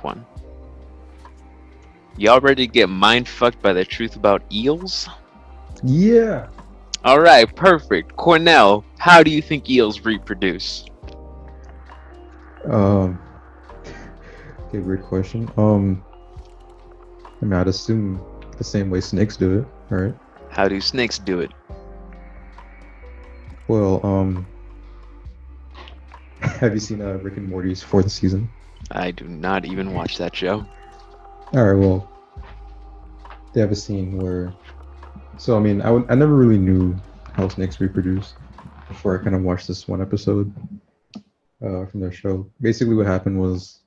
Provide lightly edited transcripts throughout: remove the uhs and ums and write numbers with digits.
one. Y'all ready to get mind fucked by the truth about eels? Yeah. All right, perfect. Cornell, how do you think eels reproduce? Um. Okay, great question. I mean, I'd assume the same way snakes do it, right? How do snakes do it? Well, have you seen Rick and Morty's fourth season? I do not even watch that show. All right. Well, they have a scene where. So I mean, I never really knew how snakes reproduce before I kind of watched this one episode from their show. Basically, what happened was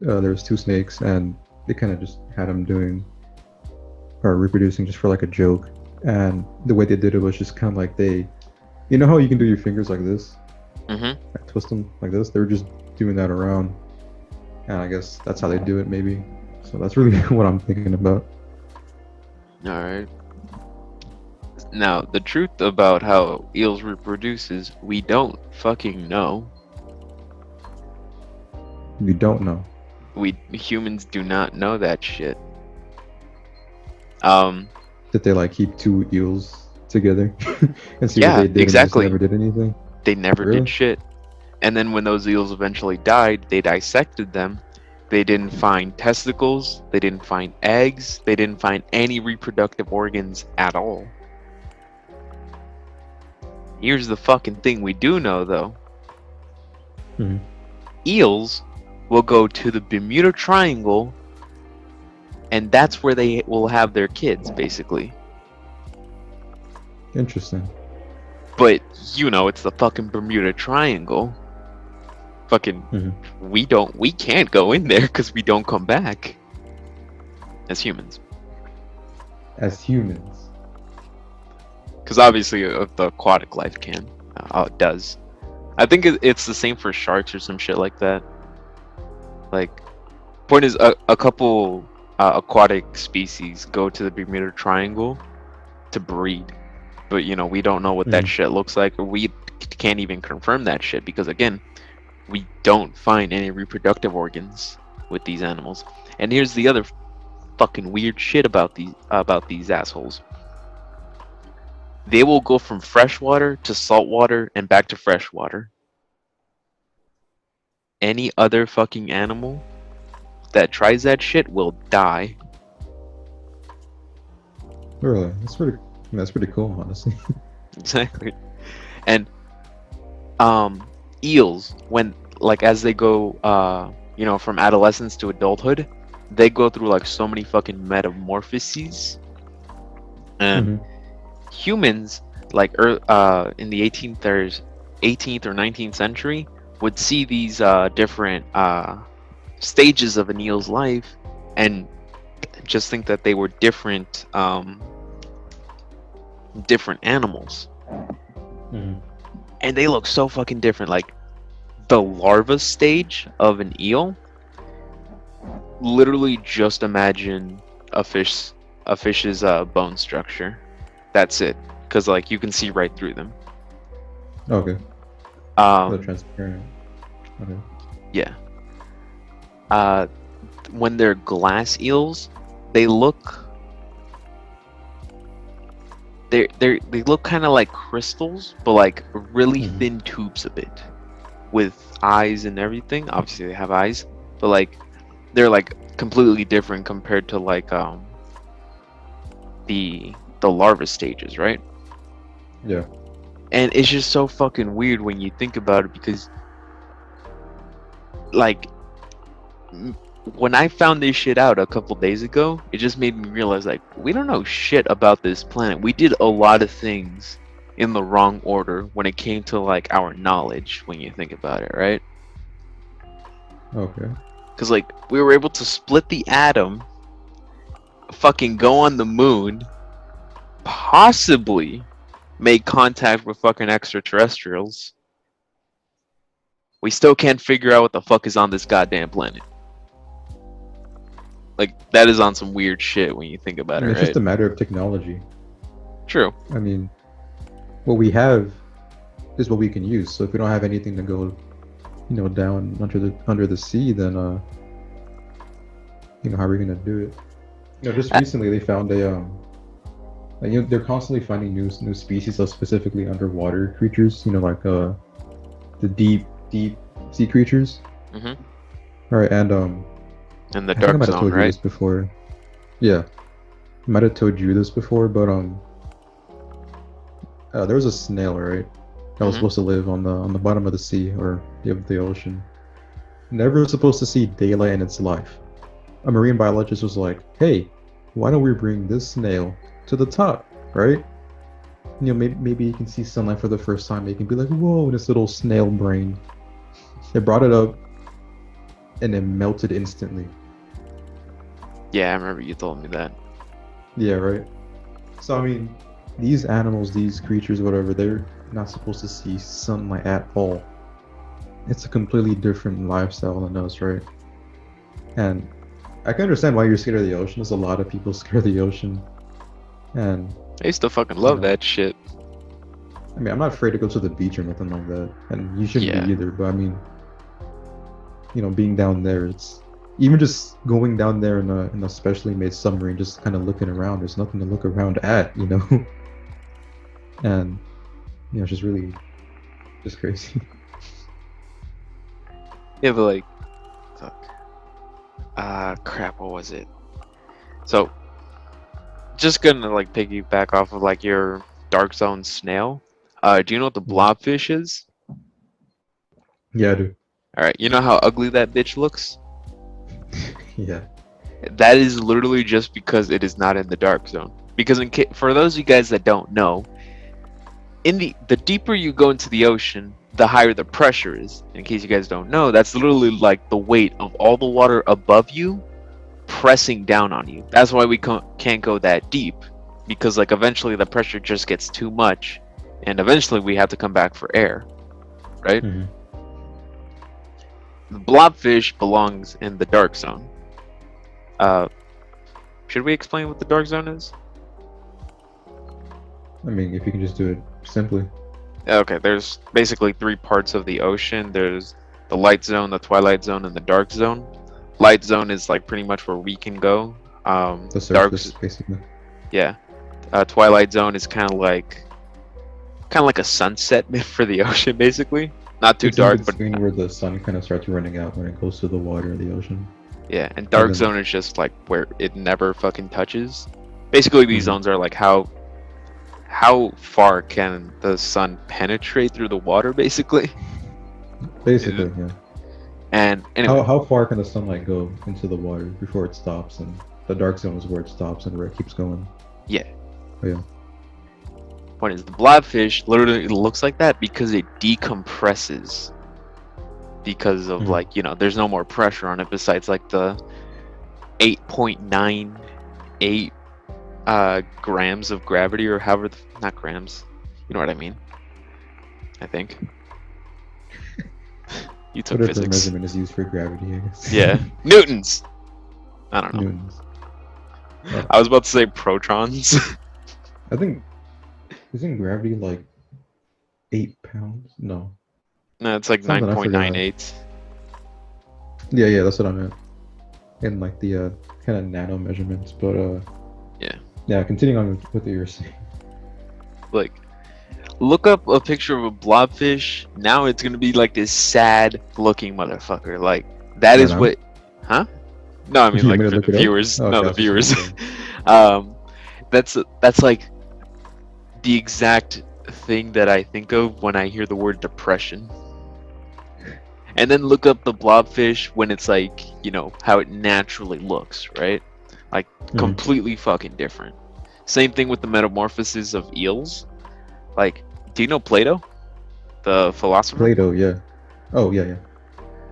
there was two snakes, and they kind of just had them doing or reproducing just for like a joke. And the way they did it was just kind of like you know how you can do your fingers like this, Mm-hmm. twist them like this. They were just doing that around, and I guess that's how they do it, maybe. So that's really what I'm thinking about. All right. Now, the truth about how eels reproduce is we don't fucking know. You don't know. We humans do not know that shit. Um, Did they like keep two eels together and see what yeah, they did, and they just exactly. never did anything? They never Really? did shit. And then when those eels eventually died, they dissected them. They didn't find testicles, they didn't find eggs, they didn't find any reproductive organs at all. Here's the fucking thing we do know though. Mhm. Eels will go to the Bermuda Triangle, and that's where they will have their kids, basically. Interesting. But, you know, it's the fucking Bermuda Triangle. Fucking, we can't go in there because we don't come back. As humans. As humans. Because obviously the aquatic life can. It does. I think it's the same for sharks or some shit like that. Like, point is, a couple aquatic species go to the Bermuda Triangle to breed. But, you know, we don't know what that shit looks like, or we can't even confirm that shit because, again, we don't find any reproductive organs with these animals. And here's the other fucking weird shit about these assholes. They will go from freshwater to saltwater and back to freshwater. Any other fucking animal that tries that shit will die. Really? That's pretty cool, honestly. Exactly. And eels, when like as they go you know, from adolescence to adulthood, they go through like so many fucking metamorphoses. And humans, like in the 18th or 19th century, would see these different stages of an eel's life and just think that they were different animals. And they look so fucking different. Like the larva stage of an eel, literally just imagine a fish's bone structure. That's it, because like you can see right through them. Okay. They're transparent. Okay. Yeah. When they're glass eels, they look they look kind of like crystals, but like really thin tubes of it, with eyes and everything. Obviously, they have eyes, but like they're like completely different compared to like the larva stages, right? Yeah. And it's just so fucking weird when you think about it, because like when I found this shit out a couple days ago, it just made me realize like we don't know shit about this planet. We did a lot of things in the wrong order when it came to like our knowledge, when you think about it, right? Okay. Because like we were able to split the atom, fucking go on the moon, possibly make contact with fucking extraterrestrials. We still can't figure out what the fuck is on this goddamn planet. Like, that is on some weird shit when you think about it, It's right? just a matter of technology. True. I mean, what we have is what we can use. So if we don't have anything to go, down under the sea, then how are we gonna do it? Just I- recently they found a they're constantly finding new species of specifically underwater creatures. Like the deep sea creatures. mhm. All right, and In the I think I dark might have zone, told you right? this before. Yeah, I might have told you this before, but there was a snail, right? That was Mhm. supposed to live on the bottom of the sea or the ocean. Never supposed to see daylight in its life. A marine biologist was like, "Hey, why don't we bring this snail to the top, right? Maybe you can see sunlight for the first time. You can be like, whoa, this little snail brain." They brought it up, and it melted instantly. Yeah, I remember you told me that. Yeah, right. So I mean, these animals, these creatures, whatever, they're not supposed to see sunlight at all. It's a completely different lifestyle than us, right? And I can understand why you're scared of the ocean. There's a lot of people scared of the ocean, and I used to fucking you love know, that shit. I mean, I'm not afraid to go to the beach or nothing like that, and you shouldn't be Yeah. either. But I mean, being down there, it's even just going down there in a specially made submarine, just kind of looking around. There's nothing to look around at. And it's just really just crazy. Yeah, but like, fuck. Crap. What was it? So, just gonna like piggyback off of like your dark zone snail. Do you know what the Mhm. blobfish is? Yeah, I do. All right. You know how ugly that bitch looks? Yeah. That is literally just because it is not in the dark zone. Because for those of you guys that don't know, in the deeper you go into the ocean, the higher the pressure is. In case you guys don't know, that's literally like the weight of all the water above you pressing down on you. That's why we can't go that deep, because like eventually the pressure just gets too much, and eventually we have to come back for air, right? Mhm. The blobfish belongs in the dark zone. Uh, should we explain what the dark zone is? I mean, if you can just do it simply. Okay, there's basically three parts of the ocean. There's the light zone, the twilight zone, and the dark zone. Light zone is like pretty much where we can go. The Dark, surface, basically. yeah. Twilight zone is kind of like a sunset for the ocean, basically. Not too It's in dark, but between where the sun kind of starts running out when it goes to the water of the ocean. yeah. And And dark then, zone is just like where it never fucking touches. Basically, these mhm. zones are like how far can the sun penetrate through the water, basically. Basically, yeah. And anyway, How far can the sunlight go into the water before it stops? And the dark zone is where it stops and where it keeps going. yeah. But yeah. Point is, the blobfish literally looks like that because it decompresses. Because of Mhm. like, there's no more pressure on it besides like the 8.98 grams of gravity, or however, not grams, you know what I mean? I think. You took Whatever physics. measurement is used for gravity, I guess. Yeah. Newtons. I don't know. Newtons. I was about to say protons. I think isn't gravity like 8 pounds? No, No, it's like something I forgot. 9.98. Yeah, that's what I meant. In like the kind of nano measurements, but Yeah. yeah. Continuing on with what you were saying. Like, look up a picture of a blobfish. Now it's gonna be like this sad looking motherfucker. Like, that Right is now, what, huh? No, I mean you want like me to for look the it up? viewers. Oh, No, okay, I the was just viewers. saying. That's that's like the exact thing that I think of when I hear the word depression. And then look up the blobfish when it's like, how it naturally looks, right? Like Mhm. completely fucking different. Same thing with the metamorphosis of eels. Like, do you know Plato, the philosopher? Plato, yeah. Oh, yeah.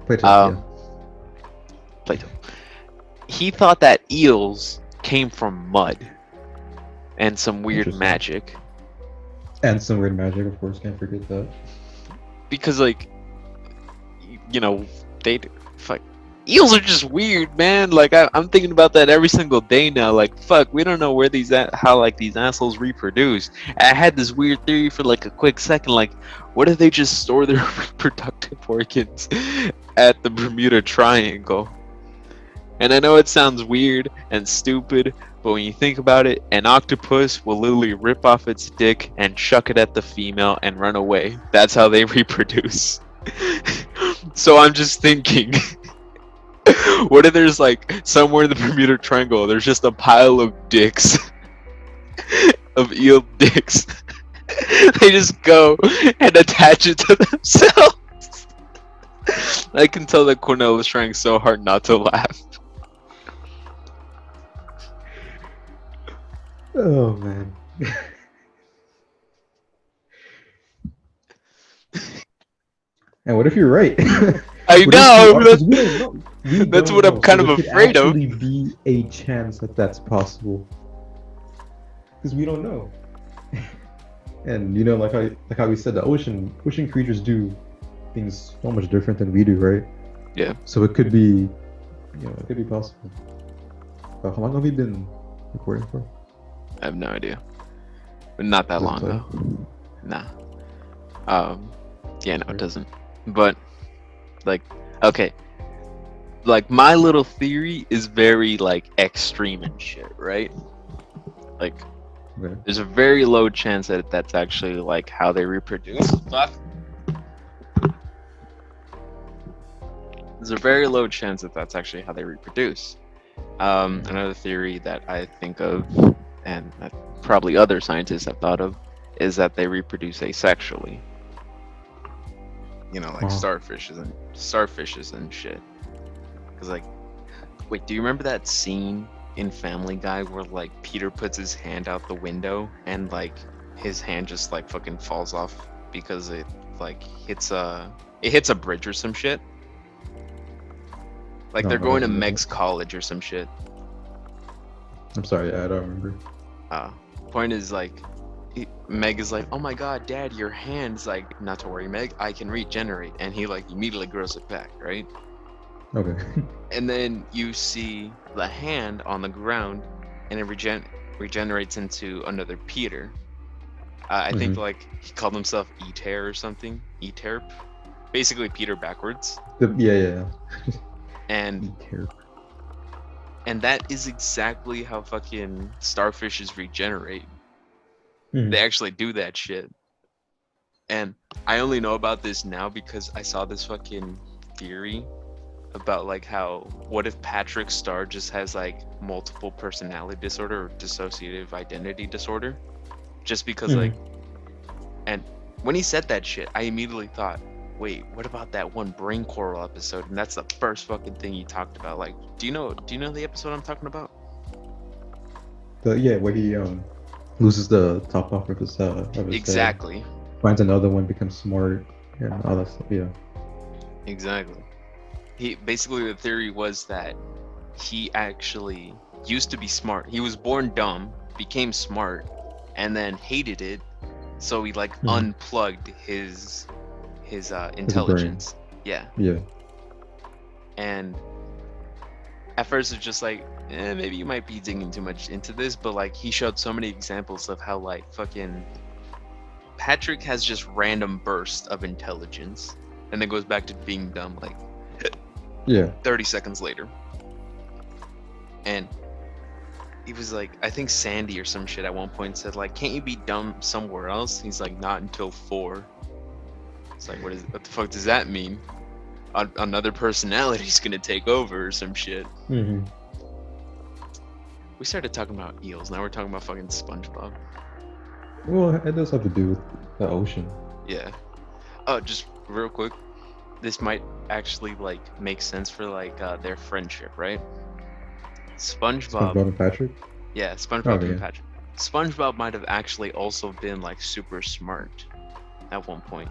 Plato, yeah. Um, Plato. He thought that eels came from mud and some weird Interesting. magic. And some weird magic, of course. Can't forget that. Because like, they fuck, eels are just weird, man. Like I'm thinking about that every single day now. Like fuck, we don't know where how like these assholes reproduce. I had this weird theory for like a quick second. Like, what if they just store their reproductive organs at the Bermuda Triangle? And I know it sounds weird and stupid, but when you think about it, an octopus will literally rip off its dick and chuck it at the female and run away. That's how they reproduce. So I'm just thinking, what if there's like somewhere in the Bermuda Triangle, there's just a pile of dicks, of eel dicks. They just go and attach it to themselves. I can tell that Cornell was trying so hard not to laugh. Oh man. And what if you're right? I What if you know. are? Because we don't know. We That's don't what I'm know. So kind of there could afraid of. actually be a chance that that's possible. Because we don't know. And you know, like how we said, the ocean creatures do things so much different than we do, right? Yeah. So it could be, it could be possible. How long have you been recording for? I have no idea. But not that Does it long tell you? though. Nah. Yeah, no, it doesn't. But like, okay. Like my little theory is very like extreme and shit, right? Like Okay. there's a very low chance that that's actually like how they reproduce. Fuck. There's a very low chance that that's actually how they reproduce. Another theory that I think of, and that probably other scientists have thought of, is that they reproduce asexually. You know, like starfishes and shit. Cause like, wait, do you remember that scene in Family Guy where like Peter puts his hand out the window and like his hand just like fucking falls off because it like hits a bridge or some shit? Like No, they're I going to don't remember. Meg's college or some shit. I'm sorry, I don't remember. Point is like, Meg is like, oh my god, Dad, your hand's like, not to worry, Meg, I can regenerate, and he like immediately grows it back, right? Okay. And then you see the hand on the ground, and it regenerates into another Peter. I think like he called himself Eter or something, Eterp, basically Peter backwards. Yeah. And that is exactly how fucking starfishes regenerate. They actually do that shit. And I only know about this now because I saw this fucking theory about like how, what if Patrick Star just has like multiple personality disorder or dissociative identity disorder? Just because like, and when he said that shit, I immediately thought, wait, what about that one brain coral episode? And that's the first fucking thing he talked about. Like, do you know the episode I'm talking about? Where he loses the top off of his Exactly. head, finds another one, becomes smart, and all that stuff. Yeah. Exactly. He basically, the theory was that he actually used to be smart. He was born dumb, became smart, and then hated it. So he like unplugged his intelligence. Yeah. And at first it's just like, maybe you might be digging too much into this, but like he showed so many examples of how like fucking Patrick has just random bursts of intelligence and then goes back to being dumb like 30 seconds later. And he was like, I think Sandy or some shit at one point said like, can't you be dumb somewhere else? He's like, not until 4. It's like, what the fuck does that mean? Another personality's gonna take over or some shit. We started talking about eels, now we're talking about fucking SpongeBob. Well, it does have to do with the ocean. Yeah. Oh, just real quick, this might actually like make sense for like their friendship, right? SpongeBob and Patrick? Yeah, SpongeBob and Patrick. SpongeBob might have actually also been like super smart at one point.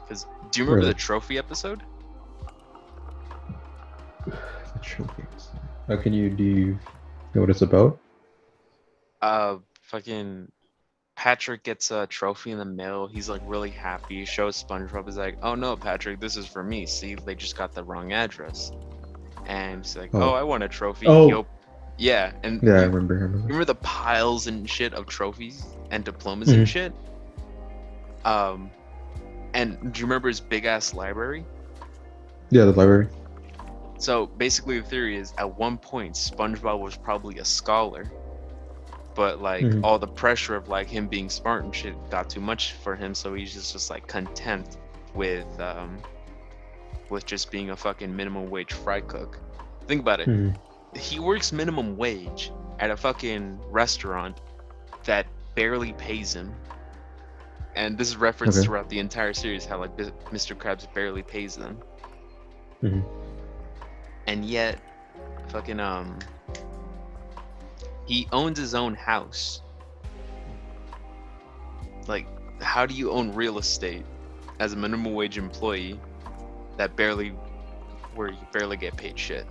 Because do you remember the trophy episode? The trophy episode. Do you know what it's about? Fucking Patrick gets a trophy in the mail. He's like really happy. Shows SpongeBob. Is like, oh no, Patrick, this is for me. See, they just got the wrong address. And he's like, oh, I want a trophy. Yeah, and I remember. Remember the piles and shit of trophies and diplomas and shit? And do you remember his big ass library? Yeah, the library. So basically, the theory is at one point SpongeBob was probably a scholar, but like Mhm. all the pressure of like him being smart and shit got too much for him, so he's just like content with just being a fucking minimum wage fry cook. Think about it. Mhm. He works minimum wage at a fucking restaurant that barely pays him. And this is referenced Okay. throughout the entire series how like Mr. Krabs barely pays them. Mhm. And yet fucking he owns his own house. Like, how do you own real estate as a minimum wage employee where you barely get paid shit?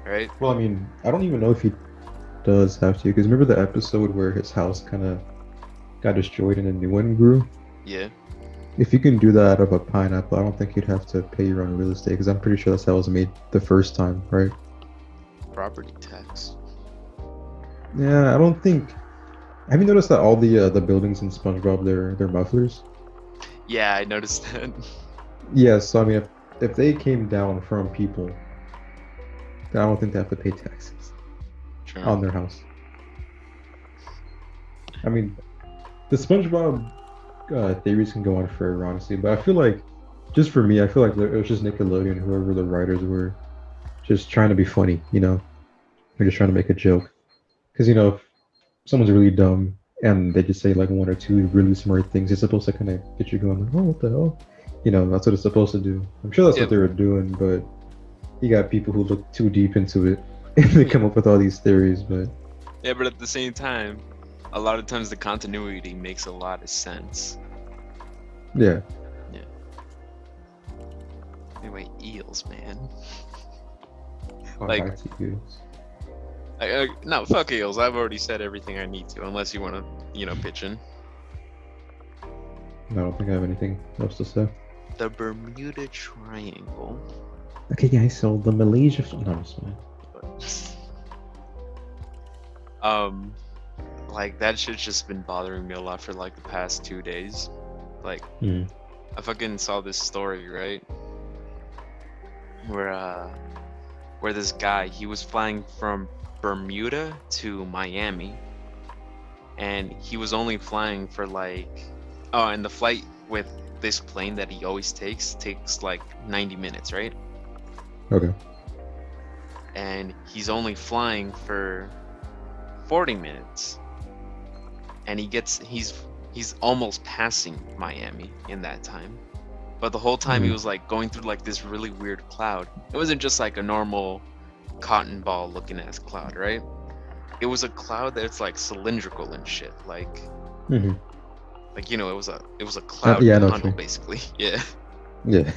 Right? Well, I mean, I don't even know if he does have to, because remember the episode where his house kind of got destroyed and a new one grew? Yeah. If you can do that out of a pineapple, I don't think you'd have to pay your own real estate, because I'm pretty sure that's how it was made the first time, right? Property tax. Yeah, I don't think. Have you noticed that all the buildings in SpongeBob they're mufflers? Yeah, I noticed that. Yeah, so I mean, if they came down from people, then I don't think they have to pay taxes Sure. on their house. I mean, the SpongeBob theories can go on forever, honestly, but I feel like, just for me, I feel like it was just Nickelodeon, whoever the writers were, just trying to be funny, you know? They're just trying to make a joke. Because, if someone's really dumb and they just say like one or two really smart things, it's supposed to kind of get you going, like, oh, what the hell? That's what it's supposed to do. I'm sure that's Yeah, what they were doing, but you got people who look too deep into it and they come up with all these theories, but yeah, but at the same time, a lot of times the continuity makes a lot of sense. yeah. Yeah. Anyway, eels, man. Oh, Like, back to you. no, fuck eels. I've already said everything I need to, unless you want to, pitch in. No, I don't think I have anything else to say. The Bermuda Triangle. Okay, guys, so the Malaysia. No, I'm just fine. um, like that shit's just been bothering me a lot for like the past 2 days. Like, Mm. I fucking saw this story, right? Where this guy, he was flying from Bermuda to Miami, and he was only flying for like, oh, and the flight with this plane that he always takes like 90 minutes, right? Okay. And he's only flying for 40 minutes, and he's almost passing Miami in that time. But the whole time he was like going through like this really weird cloud. It wasn't just like a normal cotton ball looking ass cloud, right? It was a cloud that's like cylindrical and shit. Like Mm-hmm. it was a cloud Yeah, I know what tunnel you basically. Yeah. mean. Yeah.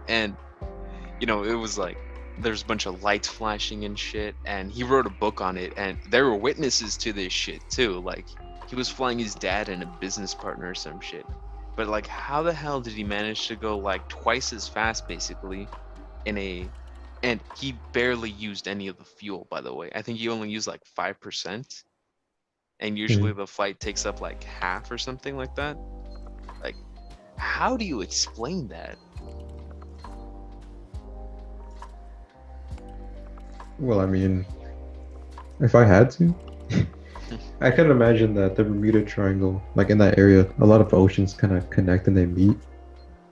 And it was like there's a bunch of lights flashing and shit, and he wrote a book on it, and there were witnesses to this shit too. Like, he was flying his dad and a business partner or some shit. But like, how the hell did he manage to go like twice as fast basically and he barely used any of the fuel, by the way. I think he only used like 5%, and usually Mhm. the flight takes up like half or something like that. Like, how do you explain that? Well, I mean, if I had to, I can imagine that the Bermuda Triangle, like in that area, a lot of oceans kind of connect and they meet.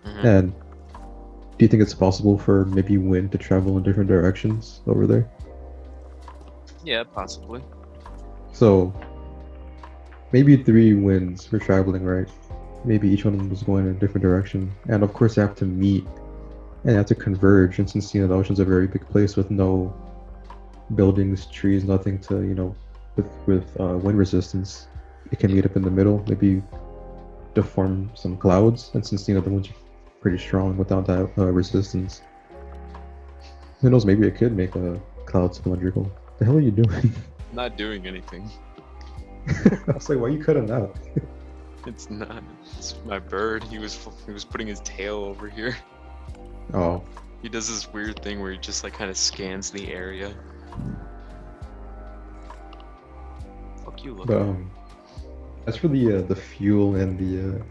Hmm. And do you think it's possible for maybe wind to travel in different directions over there? Yeah, possibly. So maybe three winds were traveling, right? Maybe each one of them was going in a different direction. And of course, they have to meet and they have to converge. And since, the ocean's a very big place with no buildings, trees, nothing to, with wind resistance, it can Yeah. meet up in the middle, maybe to form some clouds. And since, the winds are pretty strong without that resistance, who knows, maybe it could make a cloud cylindrical. The hell are you doing? Not doing anything. I was like, why are you cutting out? It's not. It's my bird. He was putting his tail over here. Oh, He does this weird thing where he just like kind of scans the area. Fuck you, look. but as for the fuel and the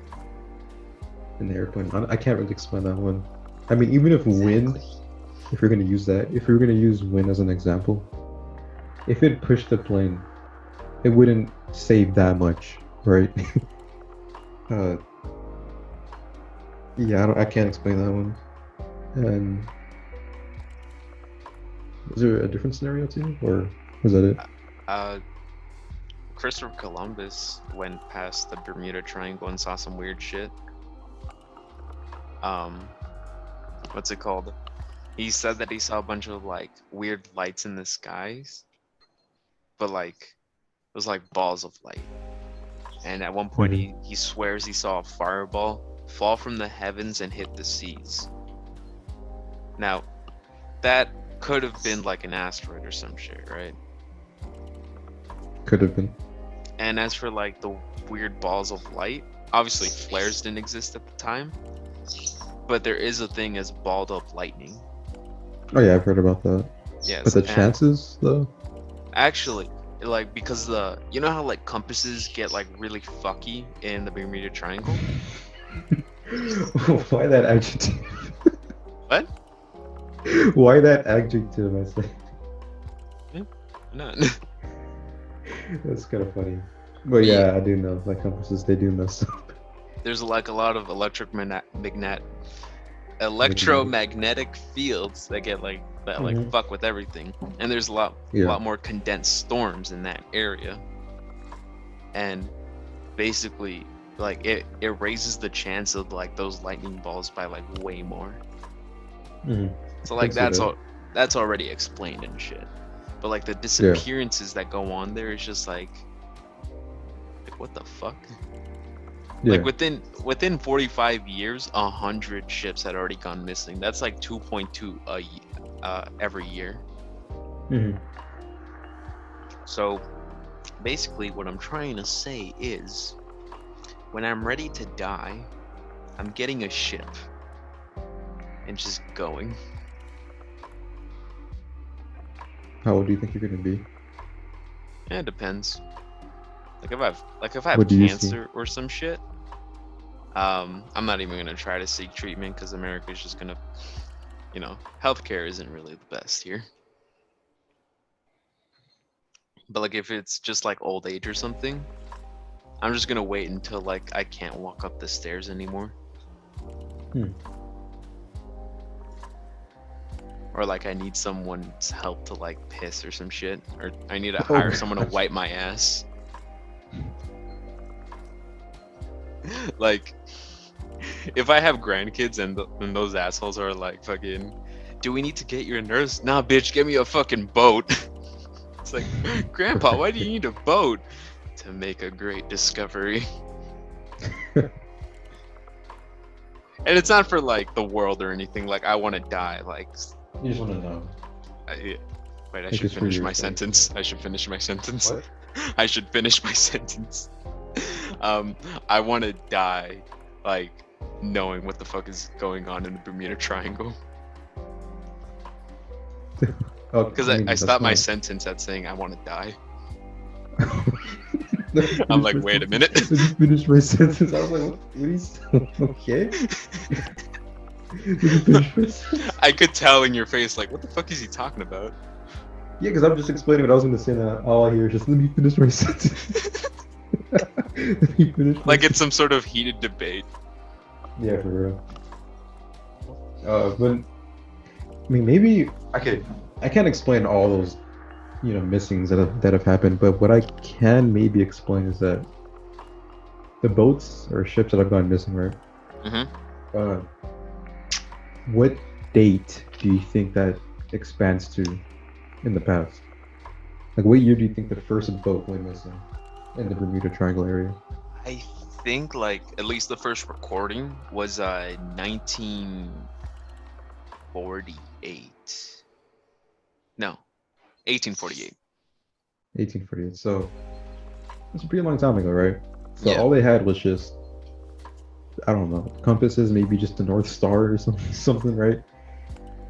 airplane, I can't really explain that one. I mean, even if wind Exactly. if you're gonna use that, if we were gonna use wind as an example, if it pushed the plane, it wouldn't save that much, right? uh, yeah, I can't explain that one. And is there a different scenario too, or was that it? Uh, Christopher Columbus went past the Bermuda Triangle and saw some weird shit. What's it called? He said that he saw a bunch of like weird lights in the skies, but like it was like balls of light. And at one point, he swears he saw a fireball fall from the heavens and hit the seas. Now, that could have been like an asteroid or some shit, right? Could have been. And as for like the weird balls of light, obviously flares didn't exist at the time, but there is a thing as balled up lightning. Oh yeah, I've heard about that. Yes. But the chances though? Actually, like because you know how like compasses get like really fucky in the Bermuda Triangle? Why that adjective? What? Why that adjective? I say. No. That's kind of funny. But yeah, I do know. Like compasses, they do mess up. There's like a lot of electromagnetic fields that get like that like fuck with everything, and there's a lot more condensed storms in that area, and basically like it raises the chance of like those lightning balls by like way more. So like that's already explained and shit, but like the disappearances that go on there is just like what the fuck. Like within 45 years, 100 ships had already gone missing. That's like 2.2 every year. So basically what I'm trying to say is when I'm ready to die, I'm getting a ship and just going. How old do you think you're gonna be? Yeah, it depends. Like if I have cancer or some shit, I'm not even gonna try to seek treatment because America's just gonna, healthcare isn't really the best here. But like if it's just like old age or something, I'm just gonna wait until like I can't walk up the stairs anymore. Or like I need someone's help to like piss or some shit, or I need to hire someone to wipe my ass. Like if I have grandkids and those assholes are like fucking, do we need to get you a nurse? Nah, bitch, get me a fucking boat. It's like, Grandpa, why do you need a boat? To make a great discovery. And it's not for like the world or anything. Like I want to die. Like you just want to know. Wait, I should finish my sentence. I should finish my sentence. What? I should finish my sentence. I want to die, like knowing what the fuck is going on in the Bermuda Triangle. Because I stopped my sentence at saying I want to die. I'm like, wait a minute. I just finished my sentence. I was like, what is okay? I could tell in your face, like, what the fuck is he talking about? Yeah, because I'm just explaining what I was going to say, and all I hear is just, let me finish my sentence. Like it's some sort of heated debate. Yeah, for real. But I mean, maybe I can't explain all those, missings that have happened. But what I can maybe explain is that the boats or ships that have gone missing, right? What date do you think that expands to in the past? Like, what year do you think the first boat went missing in the Bermuda Triangle area? I think like at least the first recording was 1948. No, 1848. 1848. So that's a pretty long time ago, right? So all they had was just, I don't know, compasses, maybe just the North Star or something, right?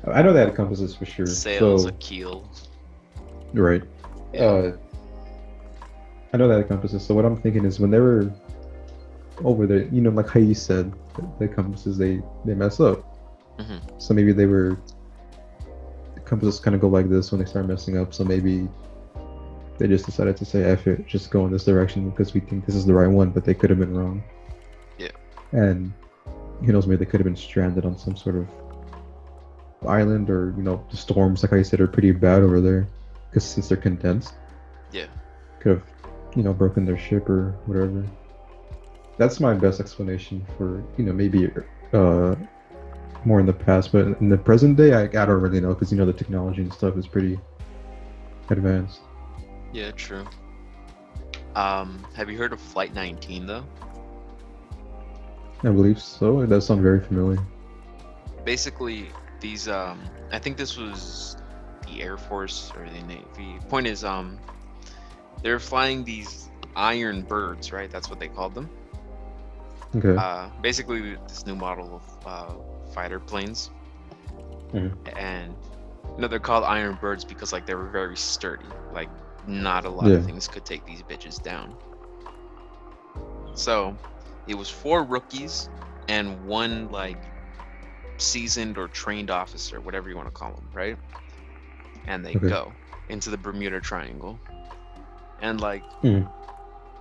I know they had compasses for sure. Sails, a keel. Right. Yeah. I know that compasses. So what I'm thinking is when they were over there, like how you said, the compasses they mess up. So maybe they were compasses kind of go like this when they start messing up. So maybe they just decided to say, "F it, just go in this direction because we think this is the right one," but they could have been wrong. Yeah. And who knows, maybe they could have been stranded on some sort of island, or the storms, like how you said, are pretty bad over there because since they're condensed, Yeah. could have broken their ship or whatever. That's my best explanation for maybe more in the past, but in the present day, I don't really know because the technology and stuff is pretty advanced. Yeah, true. Have you heard of Flight 19 though? I believe so. It does sound very familiar. Basically, these I think this was the Air Force or the Navy. Point is, they're flying these iron birds, right? That's what they called them. Okay. Basically, this new model of fighter planes, and they're called iron birds because like they were very sturdy. Like not a lot of things could take these bitches down. So it was 4 rookies and 1 like seasoned or trained officer, whatever you want to call them, right? And they go into the Bermuda Triangle, and like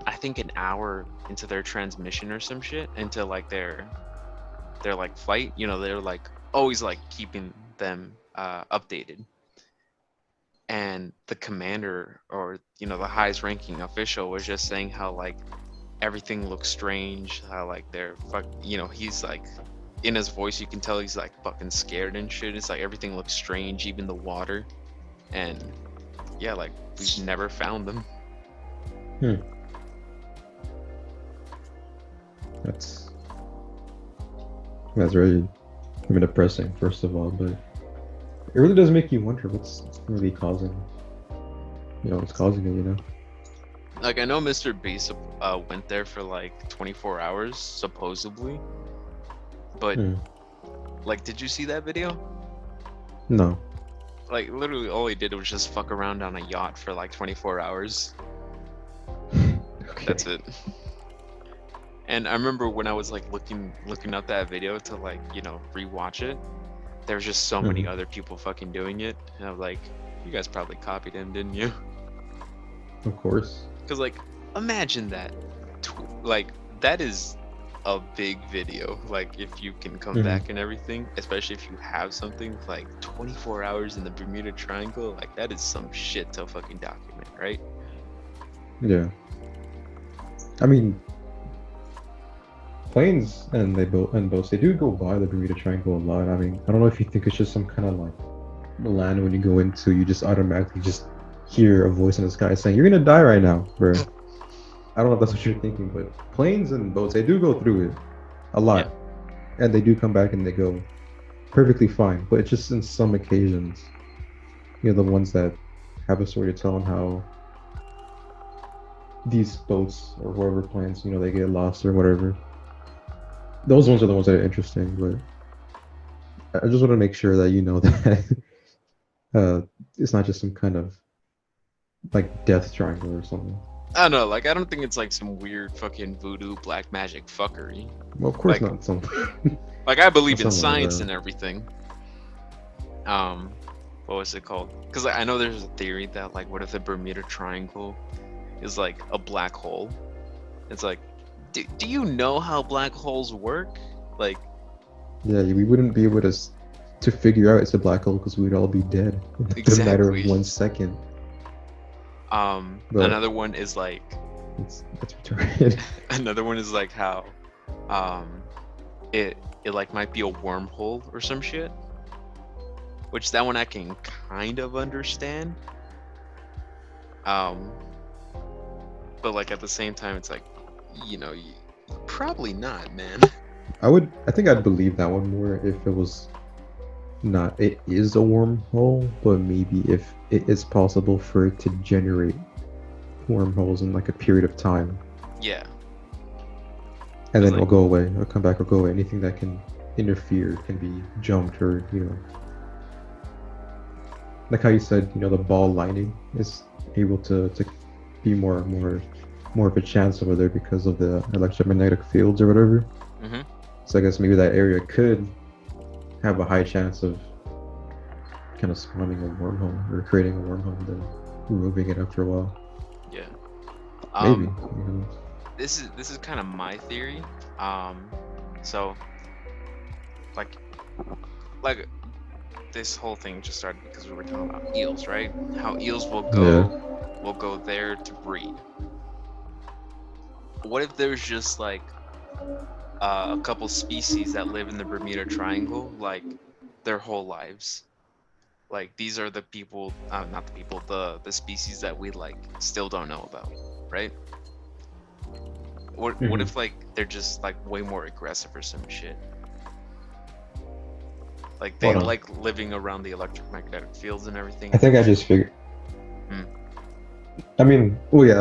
I think an hour into their transmission or some shit, into like their like flight, they're like always like keeping them updated. And the commander, or the highest ranking official, was just saying how like everything looks strange, how like they're he's like, in his voice you can tell he's like fucking scared and shit. It's like everything looks strange, even the water. And yeah, like we've never found them. That's really depressing, first of all, but it really does make you wonder what's really causing what's causing it. Like I know Mr. Beast went there for like 24 hours supposedly, but like, did you see that video? No. Like literally all he did was just fuck around on a yacht for like 24 hours. Okay. That's it. And I remember when I was like looking up that video to like rewatch it, there was just so many other people fucking doing it, and I was like, you guys probably copied him, didn't you? Of course. Because like imagine that, like that is a big video. Like if you can come back and everything, especially if you have something like 24 hours in the Bermuda Triangle, like that is some shit to fucking document, right? Yeah. I mean, planes and boats, they do go by the Bermuda Triangle a lot. I mean, I don't know if you think it's just some kind of like land when you go into, you just automatically just hear a voice in the sky saying, "You're gonna die right now, bro." I don't know if that's what you're thinking, but planes and boats, they do go through it a lot. Yeah. And they do come back and they go perfectly fine. But it's just in some occasions, the ones that have a story to tell on how these boats or whoever planes, they get lost or whatever. Those ones are the ones that are interesting, but I just want to make sure that that it's not just some kind of like death triangle or something. I don't know, like I don't think it's like some weird fucking voodoo black magic fuckery. Well, of course like, not something. Like I believe in science and everything. What was it called? Because I know there's a theory that like, what if the Bermuda Triangle is like a black hole? It's like, do you know how black holes work? Like, yeah, we wouldn't be able to figure out it's a black hole because we'd all be dead in a matter of 1 second. But another one is like, it's retarded. Another one is like how, it like might be a wormhole or some shit. Which that one I can kind of understand. But like at the same time, it's like, probably not, man. I think I'd believe that one more if it was not, it is a wormhole, but maybe if it is possible for it to generate wormholes in like a period of time. Yeah. And then it'll go away, it'll come back or go away. Anything that can interfere can be jumped or, like how you said, the ball lining is able to be more of a chance over there because of the electromagnetic fields or whatever. So I guess maybe that area could have a high chance of kind of spawning a wormhole or creating a wormhole and then removing it after a while. Yeah. Maybe. This is kind of my theory. So like like this whole thing just started because we were talking about eels, right? How eels will go there to breed. What if there's just like a couple species that live in the Bermuda Triangle like their whole lives? Like these are the people, not the people, the species that we like still don't know about, right? What if like they're just like way more aggressive or some shit? Like they Hold on. like living around the electromagnetic fields and everything. I think I just figured. Hmm. I mean, oh yeah,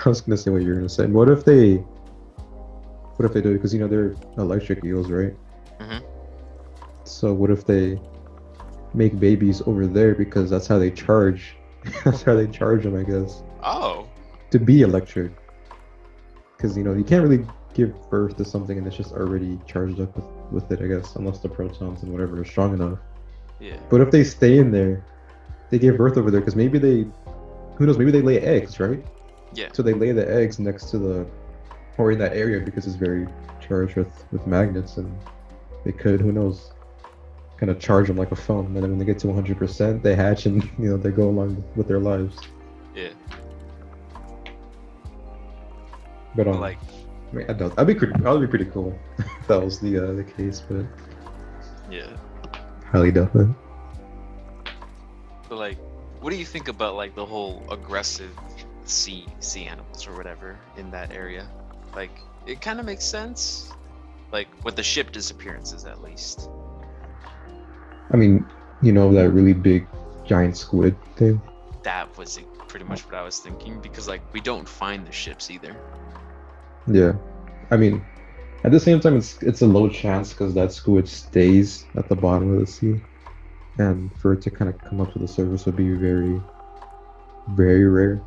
I was gonna say what you were gonna say. What if they do? Because they're electric eels, right? Mhm. So what if they make babies over there because that's how they charge? That's how they charge them, I guess, Oh. to be electric. Because you can't really give birth to something and it's just already charged up with it, I guess, unless the protons and whatever are strong enough. Yeah. But if they stay in there, they give birth over there because maybe who knows, maybe they lay eggs, right? Yeah. So they lay the eggs next to or in that area because it's very charged with magnets, and they could, who knows, kind of charge them like a phone. And then when they get to 100%, they hatch and they go along with their lives. Yeah. But Like, I mean, I doubt that'd be pretty cool if that was the case, but yeah. highly doubt that. But like, what do you think about like the whole aggressive sea animals or whatever in that area? Like, it kind of makes sense. Like with the ship disappearances, at least. I mean, that really big giant squid thing. That was pretty much what I was thinking because like we don't find the ships either. Yeah, I mean, at the same time, it's a low chance because that squid stays at the bottom of the sea, and for it to kind of come up to the surface would be very, very rare.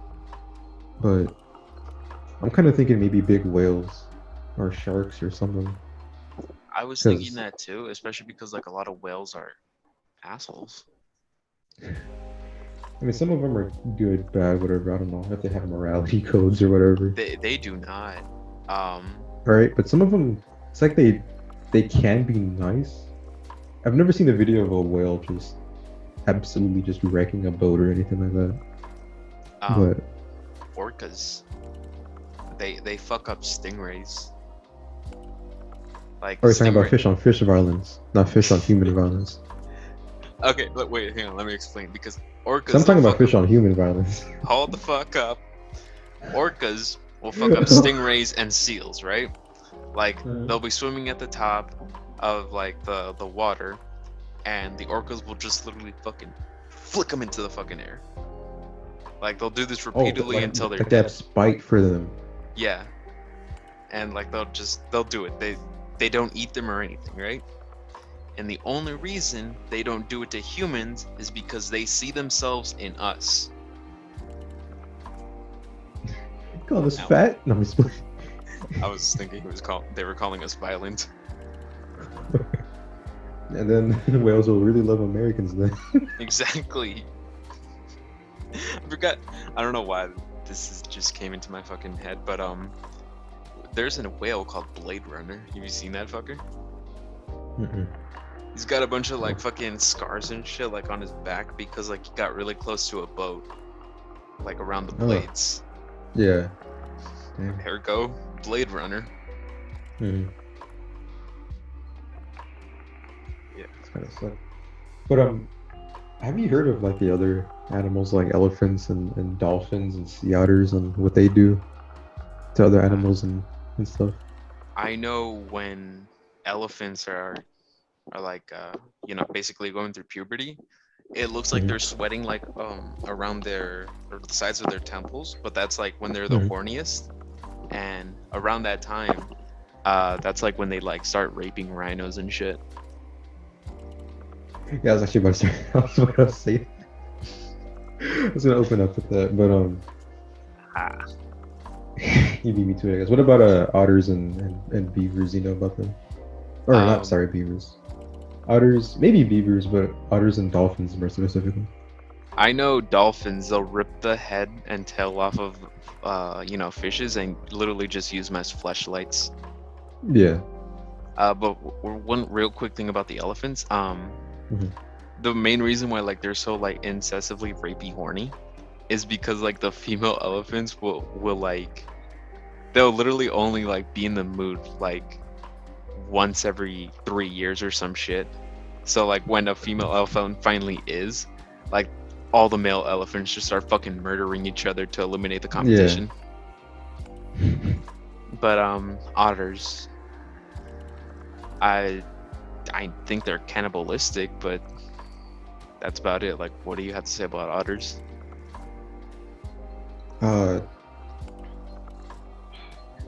But I'm kind of thinking maybe big whales or sharks or something. I was thinking Because that too, especially because like a lot of whales are assholes. I mean, some of them are good, bad, whatever. I don't know if they have morality codes or whatever. They do not. Um, Right? But some of them, it's like they can be nice. I've never seen a video of a whale just absolutely just wrecking a boat or anything like that. um, But orcas. They fuck up stingrays. Like are we talking about stingray. fish on fish violence, not fish on human violence? Okay, but wait, hang on. Let me explain because orcas. So I'm talking they'll about fish on human violence. Hold the fuck up. Orcas will fuck up stingrays and seals, right? Like they'll be swimming at the top of like the water, and the orcas will just literally fucking flick them into the fucking air. Like they'll do this repeatedly until they're like they dead. have spite for them. Yeah, and like they'll do it. They don't eat them or anything, right? And the only reason they don't do it to humans is because they see themselves in us. Call us No. fat? No, I'm just I was thinking they were calling us violent. And then whales will really love Americans then. Exactly. I forgot. I don't know why just came into my fucking head, but there's a whale called Blade Runner. Have you seen that fucker? Mm-mm. He's got a bunch of like fucking scars and shit like on his back because like he got really close to a boat, like around the blades. Yeah. Damn. There we go, Blade Runner. Mm. Yeah. It's kind of sad. But have you heard of like the other animals like elephants and dolphins and sea otters and what they do to other animals and stuff? I know when elephants are like basically going through puberty, it looks like they're sweating like around the sides of their temples, but that's like when they're the horniest, and around that time that's like when they like start raping rhinos and shit. Yeah, I was actually about to say. I was about to say. I was gonna open up with that, but you beat me to it, I guess. What about otters and beavers? You know about them? Or not? Sorry, beavers. Otters, maybe beavers, but otters and dolphins more specifically. I know dolphins, they'll rip the head and tail off of, fishes and literally just use them as fleshlights. Yeah. But one real quick thing about the elephants, Mhm. the main reason why like they're so like incessantly rapey horny is because like the female elephants will like they'll literally only like be in the mood like once every 3 years or some shit. So like when a female elephant finally is, like all the male elephants just start fucking murdering each other to eliminate the Yeah. competition. But otters, I I think they're cannibalistic, but that's about it. Like what do you have to say about otters? Uh,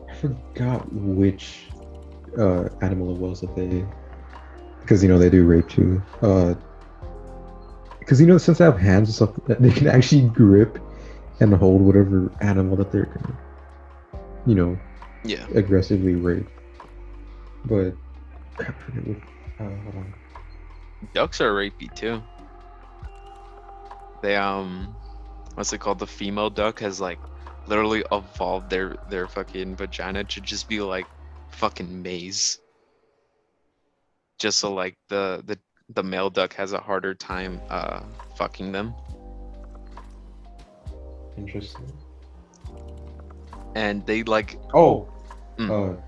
I forgot which animal it was that they, because they do rape too. Because since they have hands and stuff, they can actually grip and hold whatever animal that they're gonna, you know, Yeah. aggressively rape. But I forget what. Hold on. Ducks are rapey too. They what's it called? The female duck has like literally evolved their fucking vagina to just be like fucking maze. Just so like the male duck has a harder time fucking them. Interesting. And they like Oh, mm, uh,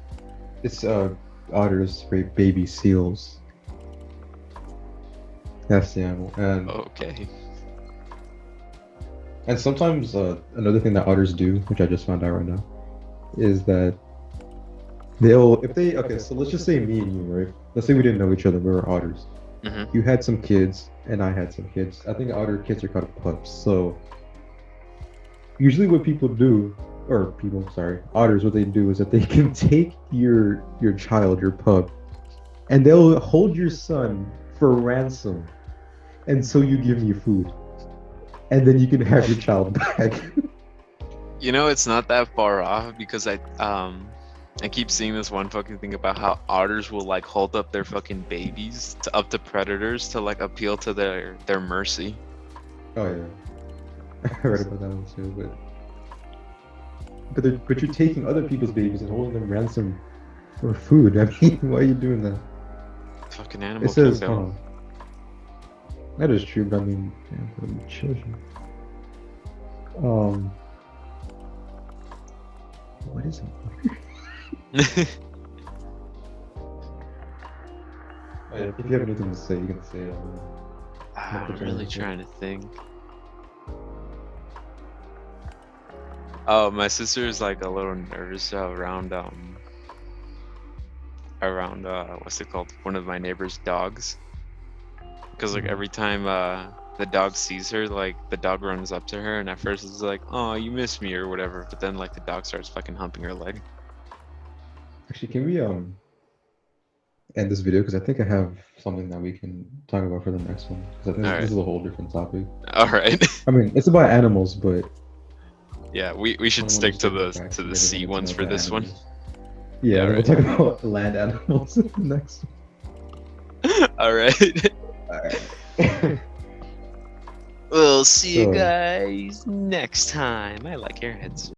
it's otters rape baby seals. That's the animal, okay. and sometimes another thing that otters do, which I just found out right now, is that they'll if they okay. So let's just say me and you, right? Let's say we didn't know each other. We were otters. Hmm. You had some kids, and I had some kids. I think otter kids are called pups. So usually, what people do, or people, sorry, otters, what they do is that they can take your child, your pup, and they'll hold your son for ransom, and so you give me food, and then you can have your child back. You know, it's not that far off because I keep seeing this one fucking thing about how otters will like hold up their fucking babies to up to predators to like appeal to their mercy. Oh yeah, I read about that one too. But you're taking other people's babies and holding them ransom for food. I mean, why are you doing that? Fucking It animal says, kingdom. hold on. That is true, but I mean, yeah, for the children. Um, what is it? Oh, yeah, if you have anything to say, you can say it. I'm really trying to think. Oh, my sister is like a little nervous around what's it called? One of my neighbor's dogs. Because like every time the dog sees her, like the dog runs up to her and at first it's like, oh, you miss me or whatever, but then like the dog starts fucking humping her leg. Actually, can we end this video because I think I have something that we can talk about for the next one. Because I think All this right. is a whole different topic. All right. I mean, it's about animals, but Yeah, we I should don't want to stick just to like go the back to to the getting sea into ones more for about this one. animals. Yeah, Yeah, then we'll right. talk about land animals in the next All right. one. We'll see you So. guys next time. I like airheads.